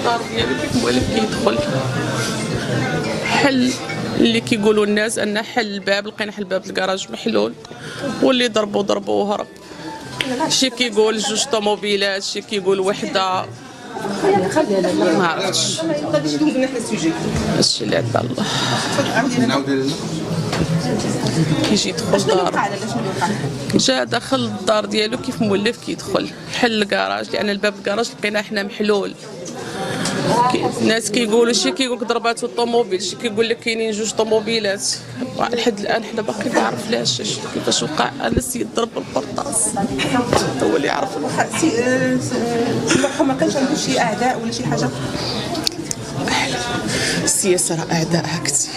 الدار ديالو كيف مولف كيدخل. حل اللي كيقولوا الناس ان حل الباب، لقينا حل باب الكراج محلول، واللي ضربوا وهرب. شي كيقول 2 طوموبيلات، شي كيقول وحده، ما عرفتش. هادشي اللي عند الله. كيجي يدخل الدار، جا دخل الدار ديالو كيف مولف كيدخل. حل الكراج لان الباب الكراج لقيناه حنا محلول. الناس كيقولوا شي كيقول لك ضرباتو الطوموبيل، شي كيقول لك كاينين 2 طوموبيلات. لحد الان حنا باقي ما عرفناش كيفاش وقع. انا السيد ضرب بالبرطاس، هو اللي يعرف. ما كانش عنده شي اعداء ولا شي حاجه؟ السياسه راه اعدائها كثير.